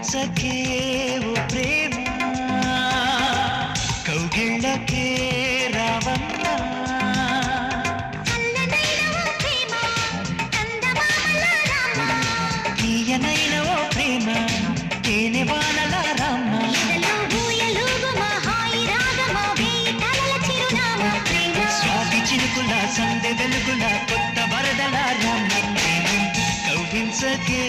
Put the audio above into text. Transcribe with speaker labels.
Speaker 1: కవ్వించకే ఓ ప్రేమ కౌగిళ్ళకే రావన్నా తీయనైన ఓ ప్రేమ తేనె వానల రామ స్వాతి చినుకుల సందె వెలుగుల కొత్త వరదల రామ కవ్వించకే